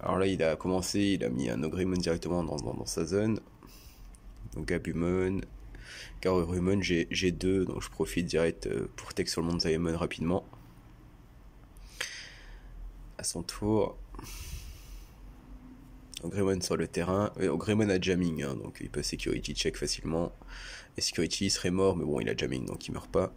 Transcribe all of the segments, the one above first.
Alors là, il a commencé, il a mis un Ogrimon directement dans sa zone. Donc Gabumon, Garurumon, j'ai deux, donc je profite direct pour tech sur le Monzaemon rapidement. À son tour, Ogrimon sur le terrain. Ogrimon a jamming, hein, donc il peut security check facilement. Et security il serait mort, mais bon, il a jamming, donc il meurt pas.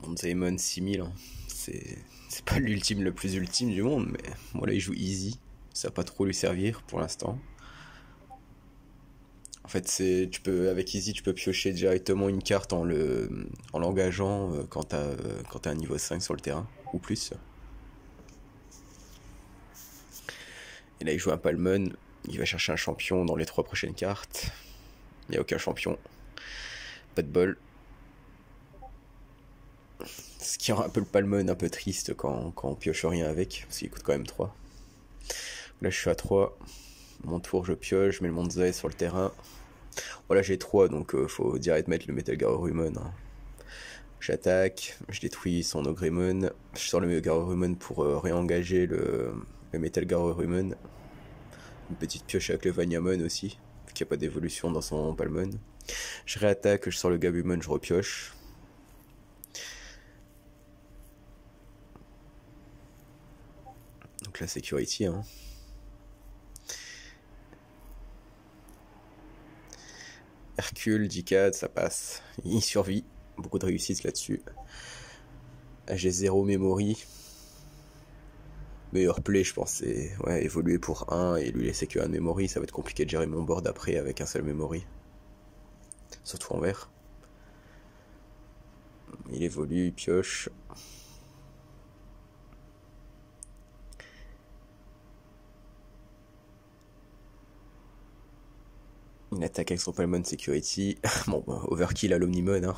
Monzaemon 6000, hein. C'est pas l'ultime le plus ultime du monde, mais bon là il joue easy. Ça va pas trop lui servir pour l'instant. En fait, avec Easy, tu peux piocher directement une carte en l'engageant quand t'as un niveau 5 sur le terrain, ou plus. Et là, il joue un Palmon, il va chercher un champion dans les 3 prochaines cartes. Il n'y a aucun champion. Pas de bol. Ce qui rend un peu le Palmon un peu triste quand on pioche rien avec, parce qu'il coûte quand même 3. Là, je suis à 3. Mon tour, je pioche, je mets le Monzai sur le terrain. Voilà, j'ai 3, donc faut direct mettre le Metal Garurumon. Hein. J'attaque, je détruis son Ogrimon, je sors le Garurumon pour réengager le Metal Garurumon. Une petite pioche avec le Vanyamon aussi, qui a pas d'évolution dans son Palmon. Je réattaque, je sors le Gabumon, je repioche. Donc la security, hein. Hercule, 10K, ça passe. Il survit. Beaucoup de réussite là-dessus. J'ai 0 memory. Meilleur play, je pense, c'est évoluer pour 1 et lui laisser que 1 de memory. Ça va être compliqué de gérer mon board après avec un seul memory. Surtout en vert. Il évolue, il pioche. Il attaque avec son Palmon Security. Bon, bah, overkill à l'Omnimon. Hein.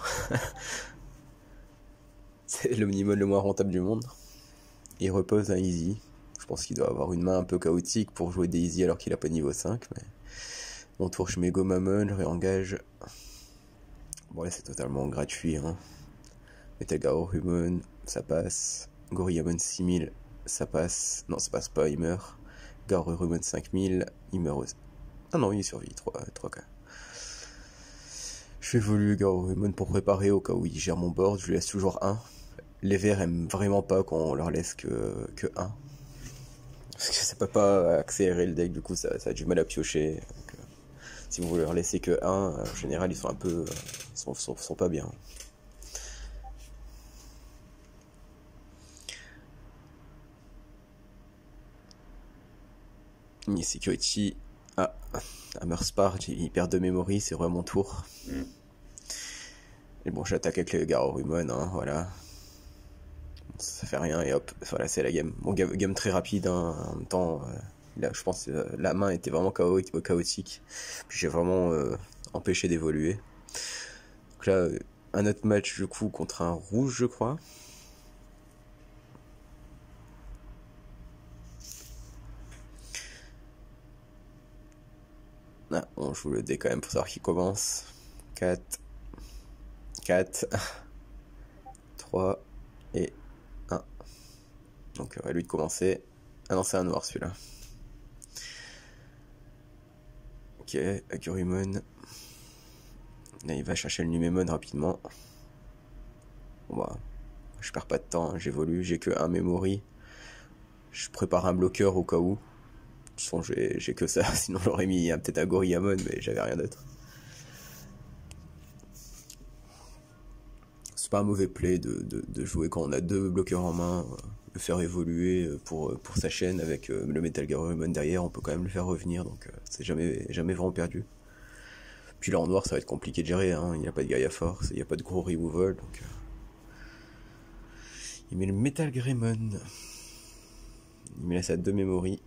C'est l'Omnimon le moins rentable du monde. Il repose un Easy. Je pense qu'il doit avoir une main un peu chaotique pour jouer des Easy alors qu'il a pas niveau 5. Mais... Mon tour, je mets Gomamon, je réengage. Bon, là, c'est totalement gratuit. Hein. Metal Garurumon, ça passe. Goriyamon 6000, ça passe. Non, ça passe pas, il meurt. Garurumon 5000, il meurt aussi. Ah non, il survit, 3K. Je fais évoluer Garurumon pour préparer au cas où il gère mon board, je lui laisse toujours 1. Les verts aiment vraiment pas quand on leur laisse que 1. Parce que ça peut pas accélérer le deck, du coup ça a du mal à piocher. Donc, si vous leur laissez que 1, en général ils sont un peu... sont pas bien. Security. Ah, Hammerspar, il perd 2 memory, c'est vraiment mon tour. Et bon, j'attaque avec le Garurumon, hein, voilà. Ça fait rien et hop, voilà, c'est la game. Bon, game très rapide, hein, en même temps, là, je pense que la main était vraiment chaotique. Puis j'ai vraiment empêché d'évoluer. Donc là, un autre match du coup contre un rouge, je crois. Ah, on joue le dé quand même pour savoir qui commence. 4, 4, 3 et 1. Donc à lui de commencer. Ah non, c'est un noir celui-là. Ok, Agurumon. Là, il va chercher le Numemon rapidement. Bon bah, je perds pas de temps, hein, j'évolue, j'ai que un memory. Je prépare un bloqueur au cas où. De toute façon, j'ai que ça, sinon j'aurais mis peut-être un Goriyamon, mais j'avais rien d'autre. C'est pas un mauvais play de jouer quand on a 2 bloqueurs en main, le faire évoluer pour sa chaîne avec le Metal Garurumon derrière, on peut quand même le faire revenir, donc c'est jamais vraiment perdu. Puis là en noir ça va être compliqué de gérer, hein. Il n'y a pas de Gaia Force, il n'y a pas de gros removal, donc... Il met le Metal Greymon. Il me laisse à 2 memory.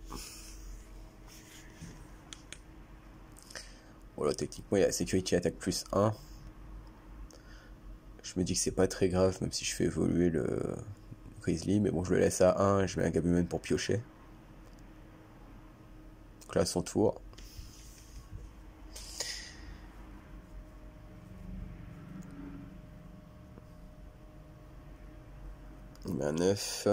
Voilà, techniquement il y a Security Attack plus 1. Je me dis que c'est pas très grave, même si je fais évoluer le Grizzly, mais bon, je le laisse à 1 et je mets un Gabumon pour piocher. Donc là, à son tour. Il met un un 9.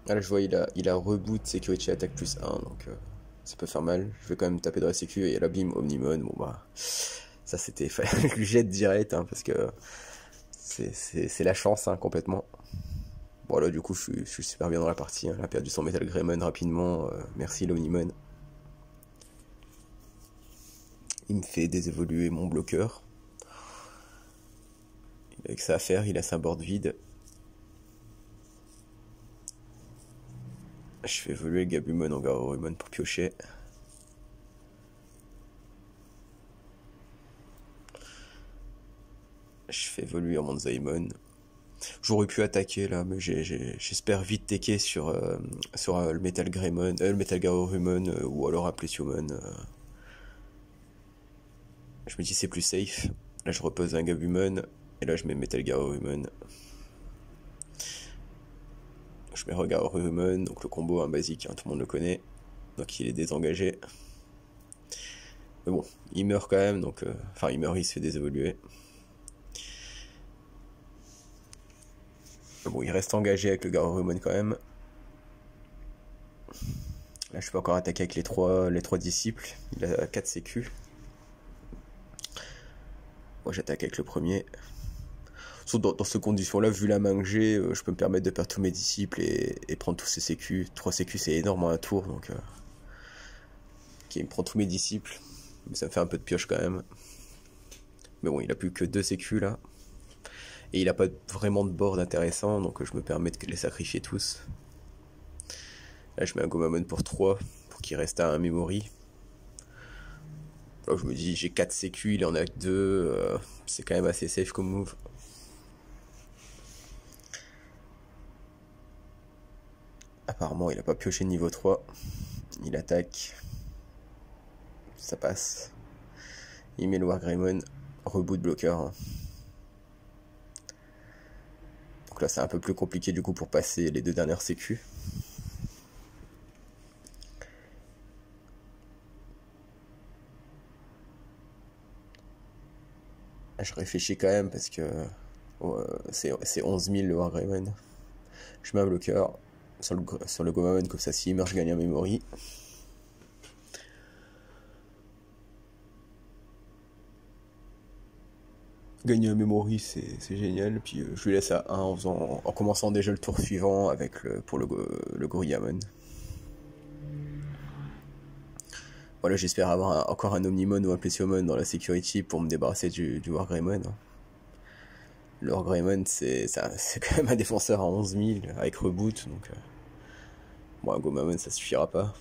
Ah, là je vois il a reboot Security Attack plus 1, donc ça peut faire mal. Je vais quand même taper dans la sécu et l'abîme Omnimon. Bon bah ça c'était je lui jette direct hein, parce que c'est la chance hein, complètement. Bon là du coup je suis super bien dans la partie, hein. Il a perdu son Metal Greymon rapidement, merci l'Omnimon. Il me fait désévoluer mon bloqueur. Il a que ça à faire, il a sa board vide. Je fais évoluer Gabumon en Garurumon pour piocher. Je fais évoluer mon Zaimon. J'aurais pu attaquer là, mais j'espère vite tecker sur le Metal Greymon, le Metal Garurumon ou alors un Plesiomon. Je me dis c'est plus safe. Là je repose un Gabumon et là je mets Metal Garurumon. Je mets Garurumon, donc le combo un basique, hein, tout le monde le connaît. Donc il est désengagé. Mais bon, il meurt quand même, donc enfin il meurt, il se fait désévoluer. Mais bon, il reste engagé avec le Garurumon quand même. Là je peux encore attaquer avec les trois disciples. Il a 4 sécu. Moi j'attaque avec le premier. Dans ces conditions-là, vu la main que j'ai, je peux me permettre de perdre tous mes disciples et prendre tous ces sécus. 3 sécus c'est énorme en un tour, donc ok, il me prend tous mes disciples. Mais ça me fait un peu de pioche quand même. Mais bon, il a plus que 2 sécus là. Et il a pas vraiment de board intéressant, donc je me permets de les sacrifier tous. Là je mets un Gomamon pour 3, pour qu'il reste à un memory. Là je me dis j'ai 4 sécus, il en a que 2, c'est quand même assez safe comme move. Apparemment il a pas pioché niveau 3. Il attaque. Ça passe. Il met le Wargreymon. Reboot bloqueur. Hein. Donc là c'est un peu plus compliqué du coup pour passer les 2 dernières sécus. Je réfléchis quand même parce que c'est 11 000 le Wargreymon. Je mets un bloqueur sur le Gomamon, comme ça s'il meurt je gagne un memory. Gagner un memory c'est génial, puis je lui laisse à 1 en commençant déjà le tour suivant avec pour le Goryamon. Voilà, j'espère avoir encore un Omnimon ou un Plesiomon dans la security pour me débarrasser du Wargreymon. Hein. Le Wargreymon c'est quand même un défenseur à 11 000 avec reboot, donc bon un Gomamon ça suffira pas.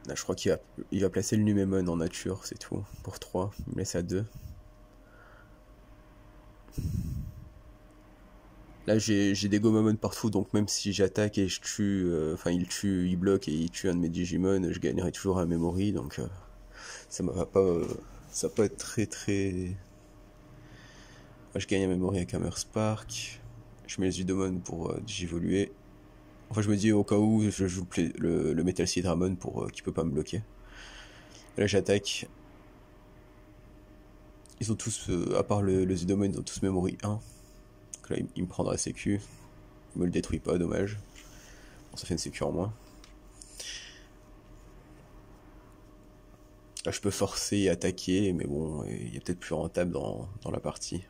Là, je crois qu'il va placer le Numemon en nature, c'est tout, pour 3. Il me laisse à 2. Là, j'ai des Gomamon partout, donc même si j'attaque et je tue, enfin, il bloque et il tue un de mes Digimon, je gagnerai toujours un memory, donc ça va pas être très... Moi, je gagne un memory avec Hammer Spark. Je mets les Udomon pour digivoluer. Enfin, je me dis au cas où je joue le Metal Seed Ramon pour qu'il peut pas me bloquer. Et là, j'attaque. Ils ont tous, à part le Zudomon, ils ont tous memory 1. Donc là, il me prendra la sécu. Il me le détruit pas, dommage. Bon, ça fait une sécu en moins. Là, je peux forcer et attaquer, mais bon, il est peut-être plus rentable dans la partie.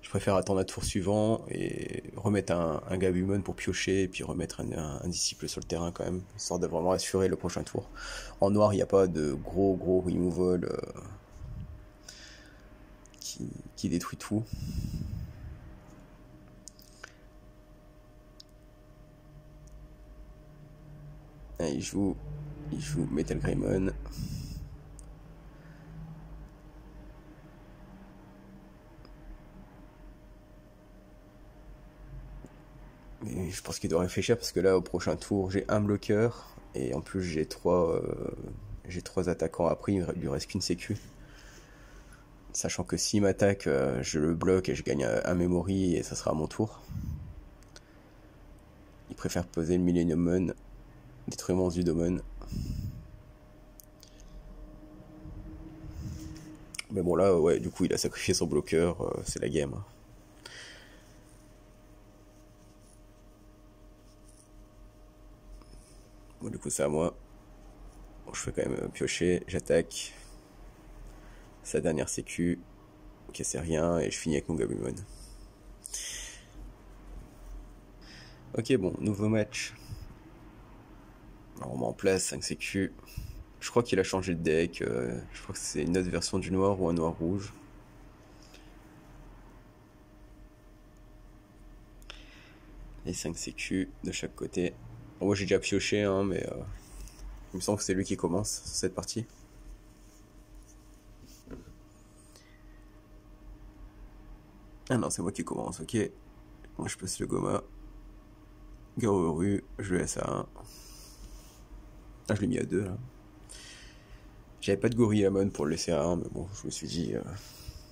Je préfère attendre un tour suivant et remettre un Gabumon pour piocher et puis remettre un disciple sur le terrain quand même, histoire de vraiment assurer le prochain tour. En noir, il n'y a pas de gros removal qui détruit tout. Là, il joue Metal Greymon. Mais je pense qu'il doit réfléchir parce que là au prochain tour j'ai un bloqueur et en plus j'ai trois attaquants après, il lui reste qu'une sécu. Sachant que s'il m'attaque, je le bloque et je gagne un memory et ça sera à mon tour. Il préfère poser le Millennium Mon, détruire mon Zudomon. Mais bon là, ouais, du coup il a sacrifié son bloqueur, c'est la game. Bon du coup c'est à moi. Bon, je fais quand même piocher, j'attaque. Sa dernière sécu, ok c'est rien, et je finis avec mon Gabumon. Ok bon, nouveau match. Alors, on met en place 5 sécu. Je crois qu'il a changé de deck, je crois que c'est une autre version du noir ou un noir rouge. Les 5 sécu de chaque côté. Bon, moi j'ai déjà pioché, hein, mais il me semble que c'est lui qui commence sur cette partie. Ah non, c'est moi qui commence, ok. Moi je passe le Goma. Garuru, je le laisse à 1. Ah, je l'ai mis à 2 là. J'avais pas de Gorillamon pour le laisser à 1, mais bon, je me suis dit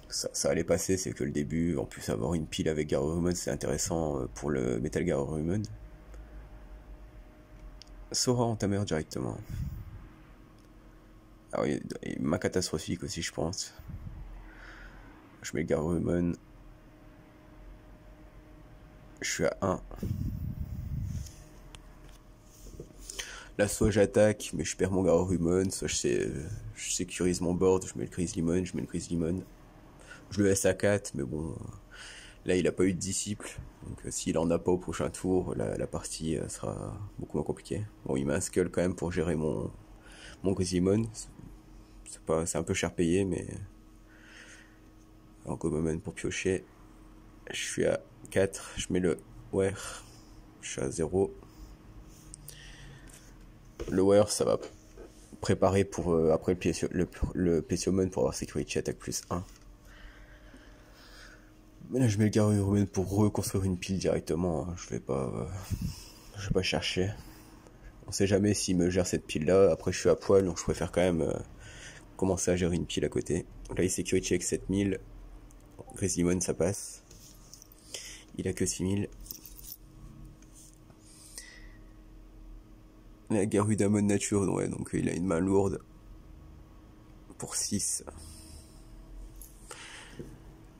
ça allait passer, c'est que le début. En plus, avoir une pile avec Garurumon, c'est intéressant pour le Metal Garurumon. Sora en tamer directement. Ah oui, ma catastrophique aussi, je pense. Je mets le Garurumon. Je suis à 1. Là, soit j'attaque, mais je perds mon Garurumon, soit je sécurise mon board, je mets le Grizzlymon, je mets le Grizzlymon. Je le laisse à 4, mais bon, là il a pas eu de disciple, donc s'il en a pas au prochain tour, la partie sera beaucoup moins compliquée. Bon, il m'a un Skull quand même pour gérer mon Grizzlymon. C'est un peu cher payé, mais en Gomamon pour piocher. Je suis à 4, je mets le Wear, je suis à 0. Le Wear, ça va préparer pour après le Plesiomon pour avoir Security Attack plus 1. Mais là je mets le Garurumon pour reconstruire une pile directement, je vais pas chercher. On sait jamais s'il me gère cette pile là, après je suis à poil donc je préfère quand même commencer à gérer une pile à côté. Là il Security avec 7000, Grizzlymon ça passe. Il a que 6000. La Garudamon nature, ouais, donc il a une main lourde pour 6.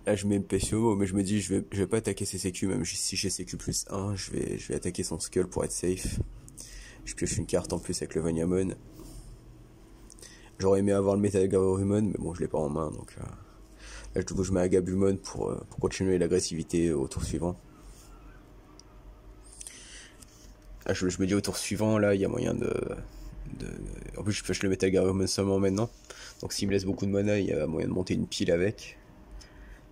Là je mets Pesio, mais je me dis je vais pas attaquer ses sécu, même si j'ai sécu plus 1, je vais attaquer son Skull pour être safe. Je pioche une carte en plus avec le Vanyamon. J'aurais aimé avoir le Metal Garurumon, mais bon je l'ai pas en main, donc là du coup je mets un Gabumon pour continuer l'agressivité au tour suivant. Là, je me dis au tour suivant, là il y a moyen En plus je pioche le Metal Garurumon seulement maintenant, donc s'il me laisse beaucoup de mana, il y a moyen de monter une pile avec.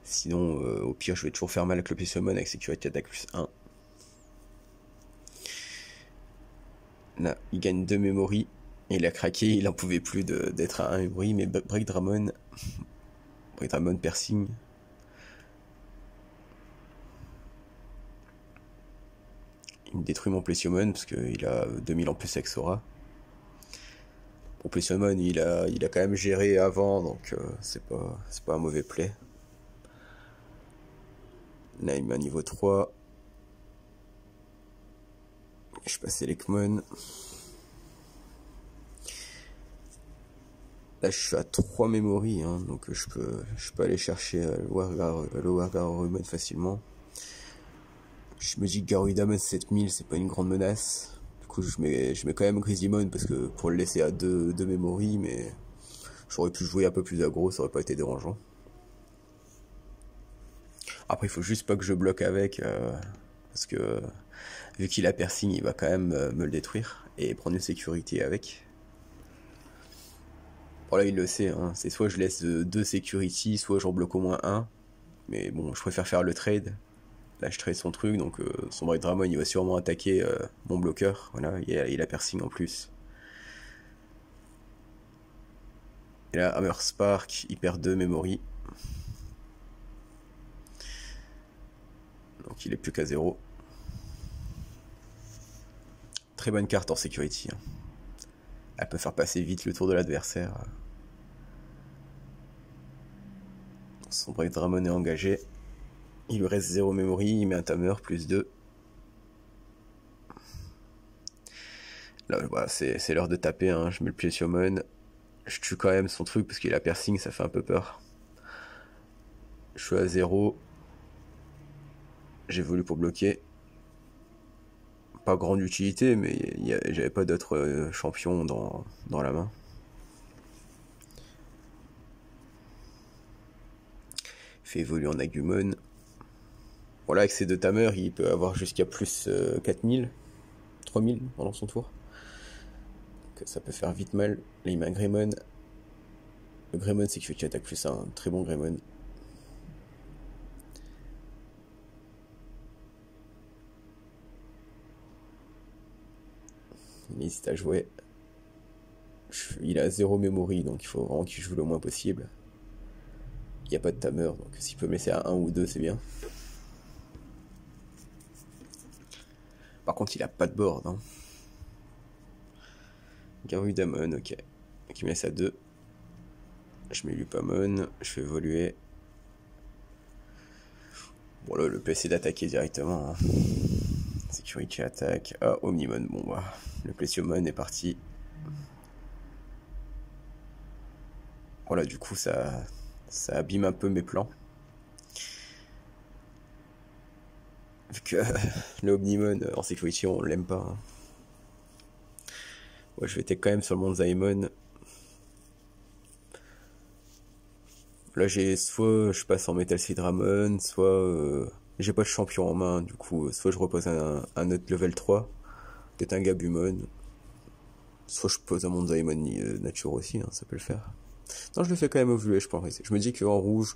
Sinon, au pire, je vais toujours faire mal avec le Plesiomon avec Security Attack plus 1. Là, il gagne 2 memory. Il a craqué, il en pouvait plus d'être à 1 memory, mais Break Dramon Piercing. Il me détruit mon Plesiomon parce qu'il a 2000 en plus avec Sora. Mon Plesiomon, il a quand même géré avant, donc c'est pas un mauvais play. Là, il met un niveau 3. Je passe Elecmon. Là, je suis à 3 memory, hein, donc je peux aller chercher le War Garurumon facilement. Je me dis que Garudamon 7000, c'est pas une grande menace. Du coup, je mets quand même Grizzlymon parce que pour le laisser à 2 memory, mais j'aurais pu jouer un peu plus aggro, ça aurait pas été dérangeant. Après, il faut juste pas que je bloque avec, parce que vu qu'il a piercing, il va quand même me le détruire et prendre une sécurité avec. Bon là, il le sait, hein, c'est soit je laisse 2 security, soit j'en bloque au moins 1. Mais bon, je préfère faire le trade. Là, je trade son truc, donc son Break Dramon, il va sûrement attaquer mon bloqueur. Voilà, il a piercing en plus. Et là, Hammer Spark, il perd 2 memory. Donc il est plus qu'à 0. Très bonne carte en security. Hein. Elle peut faire passer vite le tour de l'adversaire. Son Break Dramon est engagé. Il lui reste 0 memory, il met un tamer plus 2. Là, voilà, c'est l'heure de taper, hein. Je mets le Plesiomon. Je tue quand même son truc parce qu'il a piercing, ça fait un peu peur. Je suis à 0. J'évolue pour bloquer. Pas grande utilité, mais j'avais pas d'autres champions dans la main. Il fait évoluer en Agumon. Voilà, avec ces deux tamers, il peut avoir jusqu'à plus 4000, 3000 pendant son tour. Donc, ça peut faire vite mal. Là, il met un Greymon. Le Greymon, c'est qu'il attaque plus un très bon Greymon. Il hésite à jouer. Il a 0 memory, donc il faut vraiment qu'il joue le moins possible. Il n'y a pas de tamer, donc s'il peut me laisser à 1 ou 2, c'est bien. Par contre, il a pas de board. Hein. Garudamon, ok. Donc il me laisse à 2. Je mets Lupamon, je fais évoluer. Bon là, le PC d'attaquer directement. Hein. Sécurité attaque. Ah, Omnimon, bon bah. Le Plesiomon est parti. Voilà, du coup, ça abîme un peu mes plans. Vu que le Omnimon en sécurité, on l'aime pas. Hein. Ouais, je vais être quand même sur le Monzaemon. Là, j'ai soit je passe en Metal Seed Ramon, soit j'ai pas de champion en main. Du coup, soit je repose un autre level 3, peut-être un Gabumon. Soit je pose un Monzaemon nature aussi, hein, ça peut le faire. Non, je le fais quand même évoluer, je pense. Je me dis qu'en rouge,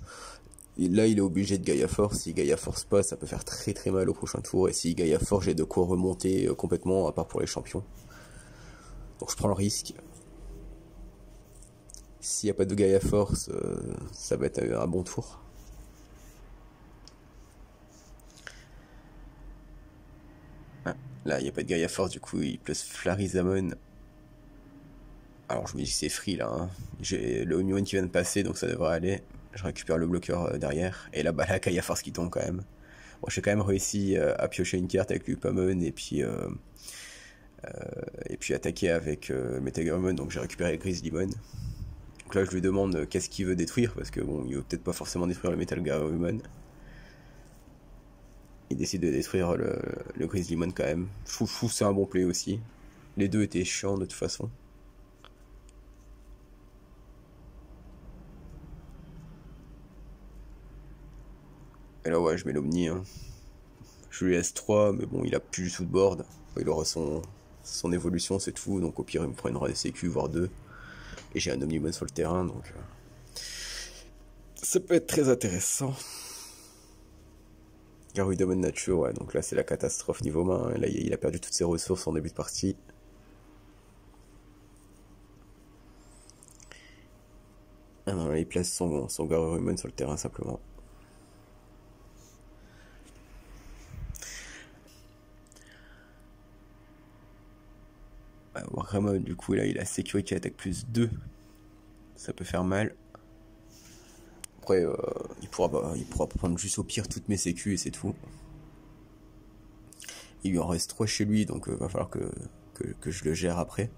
là, il est obligé de Gaia Force. Si Gaia Force pas, ça peut faire très très mal au prochain tour. Et si Gaia Force, j'ai de quoi remonter complètement, à part pour les champions. Donc je prends le risque. S'il n'y a pas de Gaia Force, ça va être un bon tour. Ah, là, il n'y a pas de Gaia Force, du coup, il place Flarizamon. Alors je me dis que c'est free là. Hein. J'ai le Omnimon qui vient de passer, donc ça devrait aller. Je récupère le bloqueur derrière. Et là, bah là, Gaia Force qui tombe quand même. Bon, j'ai quand même réussi à piocher une carte avec Lupamon et puis attaquer avec Metagamon, donc j'ai récupéré Grizzlymon. Donc là je lui demande qu'est-ce qu'il veut détruire, parce que bon, il veut peut-être pas forcément détruire le Metagamon. Il décide de détruire le Grizzlymon quand même. Je trouve que c'est un bon play aussi. Les deux étaient chiants de toute façon. Et là ouais, je mets l'Omni. Hein. Je lui laisse 3, mais bon, il a plus du tout de board. Il aura son évolution, c'est tout. Donc au pire, il me prendra des CQ, voire 2. Et j'ai un Omnimon sur le terrain, donc ça peut être très intéressant. Garudamon nature, ouais, donc là c'est la catastrophe niveau main. Là il a perdu toutes ses ressources en début de partie. Ah non, là il place son Garurumon sur le terrain simplement. Warhamon, du coup là il a sécurité attaque plus 2. Ça peut faire mal. Après, il pourra prendre juste au pire toutes mes sécu et c'est tout. Il lui en reste 3 chez lui, donc va falloir que je le gère après.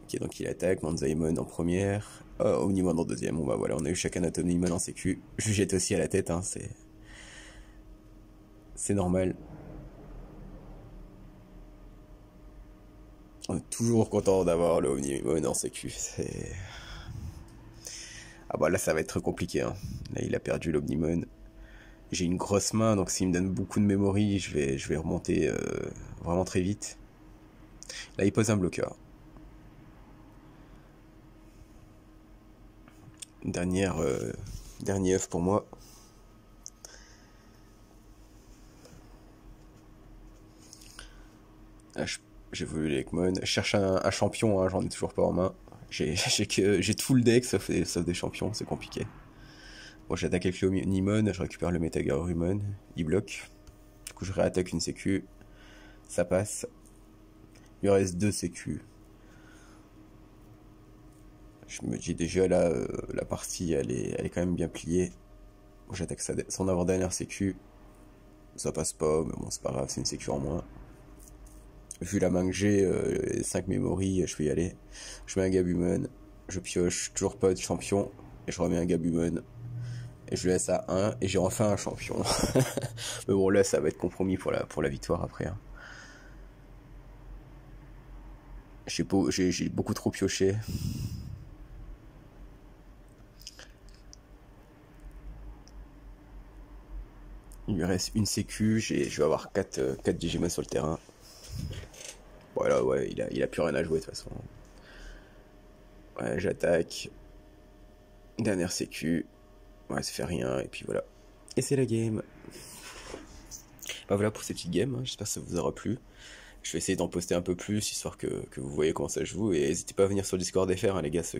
Ok, donc il attaque, Monzaemon en première, Omnimon en deuxième. Bon bah voilà, on a eu chacun notre Omnimon en sécu. Je lui jette aussi à la tête, hein, c'est normal. On est toujours content d'avoir le Omnimon en sécu. Ah bah là ça va être compliqué. Hein. Là il a perdu l'Omnimon. J'ai une grosse main, donc s'il me donne beaucoup de memory, je vais remonter vraiment très vite. Là il pose un bloqueur. Dernier œuf pour moi. Ah, j'ai voulu l'Ekmon. Je cherche un champion, hein, j'en ai toujours pas en main. J'ai tout le deck sauf des champions, c'est compliqué. Bon, j'attaque avec le Omnimon, je récupère le Metagarurumon, il bloque. Du coup, je réattaque une sécu, ça passe. Il me reste 2 sécu. Je me dis déjà là, la partie elle est quand même bien pliée. Bon, j'attaque son avant-dernière sécu. Ça passe pas, mais bon, c'est pas grave, c'est une sécu en moins. Vu la main que j'ai, 5 memories, je peux y aller. Je mets un Gabumon, je pioche, toujours pas de champion, et je remets un Gabumon. Et je le laisse à 1, et j'ai enfin un champion. Mais bon, là, ça va être compromis pour la victoire après. Hein. J'ai beaucoup trop pioché. Il lui reste une sécu, je vais avoir 4 Digimon sur le terrain. Voilà, ouais, il a plus rien à jouer de toute façon. Ouais, j'attaque. Dernière sécu. Ouais, ça fait rien, et puis voilà. Et c'est la game. Bah voilà pour ces petites games, hein. J'espère que ça vous aura plu. Je vais essayer d'en poster un peu plus, histoire que vous voyez comment ça joue. Et n'hésitez pas à venir sur le Discord FR, hein, les gars, ceux